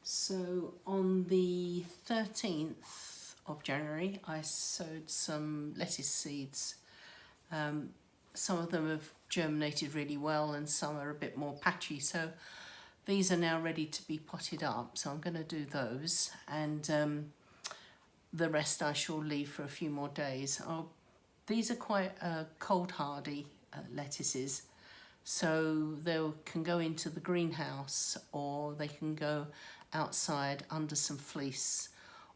So on the 13th of January, I sowed some lettuce seeds. Some of them have germinated really well and some are a bit more patchy. So these are now ready to be potted up. So I'm going to do those, and the rest I shall leave for a few more days. These are quite cold hardy lettuces. So they can go into the greenhouse, or they can go outside under some fleece,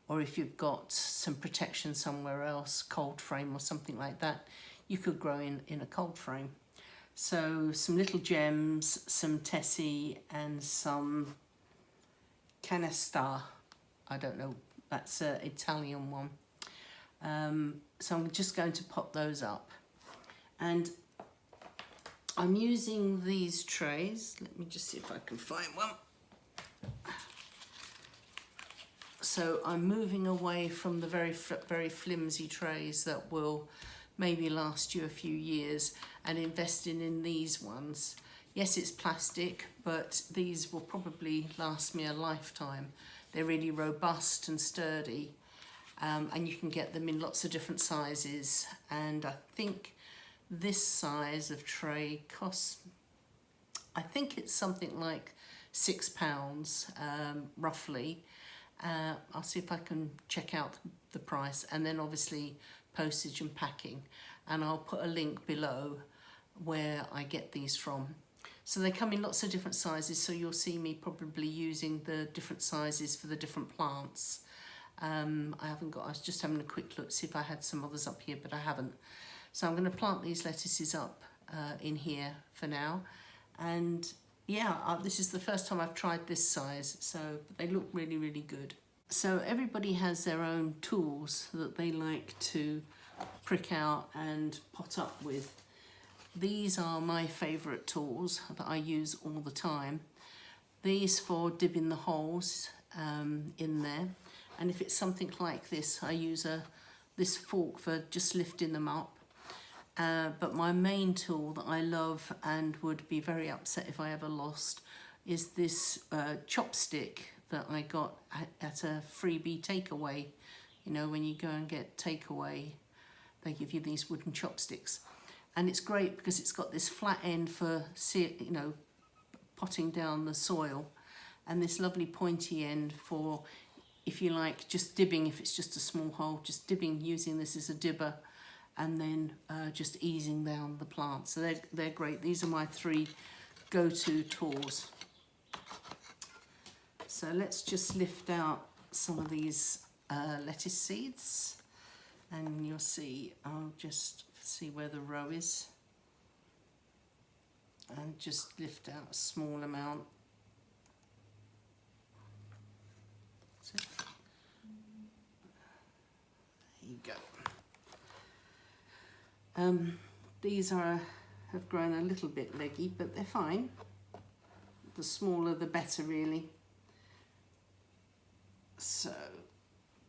or if you've got some protection somewhere else, cold frame or something like that, you could grow in a cold frame. So some little gems, some tessie and some canasta. I don't know, that's an Italian one. So I'm just going to pop those up. And I'm using these trays. Let me just see if I can find one. So I'm moving away from the very flimsy trays that will maybe last you a few years, and investing in these ones. Yes, it's plastic, but these will probably last me a lifetime. They're really robust and sturdy, and you can get them in lots of different sizes. And I think this size of tray costs, I think it's something like £6 roughly. I'll see if I can check out the price, and then obviously postage and packing, and I'll put a link below where I get these from. So they come in lots of different sizes, so you'll see me probably using the different sizes for the different plants. I was just having a quick look, see if I had some others up here, but I haven't. So I'm going to plant these lettuces up in here for now. And yeah, this is the first time I've tried this size, so they look really, really good. So everybody has their own tools that they like to prick out and pot up with. These are my favourite tools that I use all the time. These for dibbing the holes in there. And if it's something like this, I use this fork for just lifting them up. But my main tool that I love and would be very upset if I ever lost is this chopstick that I got at a freebie takeaway. You know, when you go and get takeaway, they give you these wooden chopsticks. And it's great because it's got this flat end for, you know, potting down the soil, and this lovely pointy end for, if you like, just dibbing, if it's just a small hole, just dibbing, using this as a dibber, and then just easing down the plants. So they're great. These are my three go-to tools. So let's just lift out some of these lettuce seeds, and you'll see, I'll just see where the row is and just lift out a small amount. So, there you go. These have grown a little bit leggy, but they're fine. The smaller the better, really. So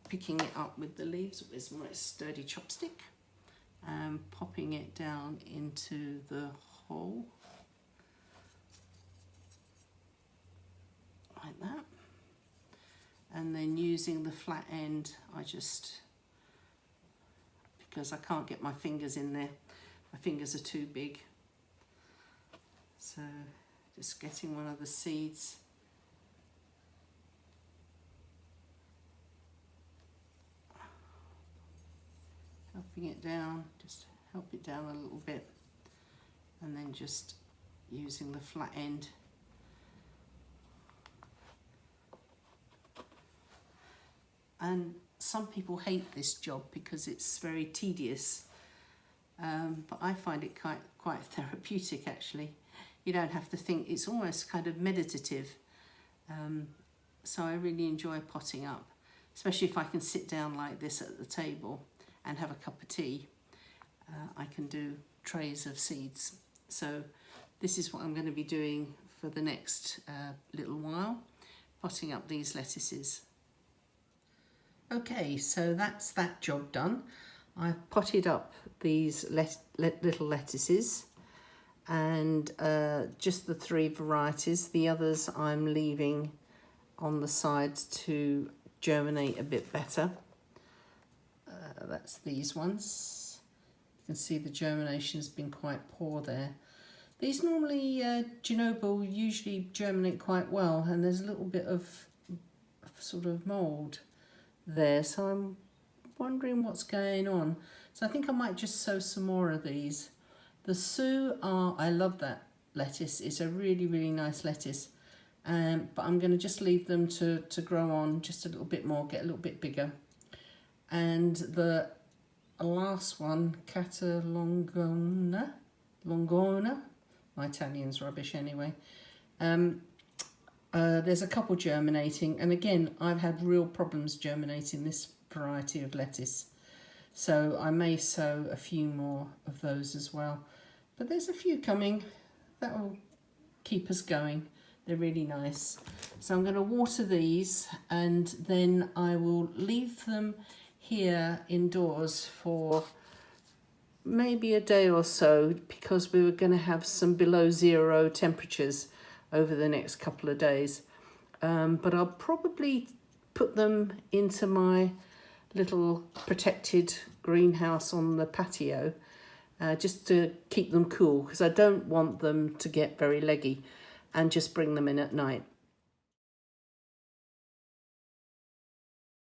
picking it up with the leaves with my sturdy chopstick and popping it down into the hole like that, and then using the flat end, because I can't get my fingers in there, my fingers are too big, so just getting one of the seeds, helping it down, just help it down a little bit, and then just using the flat end. And some people hate this job because it's very tedious, but I find it quite therapeutic actually. You don't have to think, it's almost kind of meditative. So I really enjoy potting up, especially if I can sit down like this at the table and have a cup of tea. I can do trays of seeds. So this is what I'm going to be doing for the next little while, potting up these lettuces. Okay, so that's that job done. I've potted up these little lettuces, and just the three varieties. The others I'm leaving on the sides to germinate a bit better. That's these ones. You can see the germination's been quite poor there. These normally, Genoba usually germinate quite well, and there's a little bit of sort of mould there, so I'm wondering what's going on. So I think I might just sow some more of these. The Sue are, I love that lettuce. It's a really, really nice lettuce. But I'm going to just leave them to grow on just a little bit more, get a little bit bigger. And the last one, Catalongona, my Italian's rubbish anyway. There's a couple germinating, and again, I've had real problems germinating this variety of lettuce. So I may sow a few more of those as well. But there's a few coming that will keep us going. They're really nice. So I'm going to water these, and then I will leave them here indoors for maybe a day or so, because we were going to have some below 0 temperatures over the next couple of days. But I'll probably put them into my little protected greenhouse on the patio, just to keep them cool, because I don't want them to get very leggy, and just bring them in at night.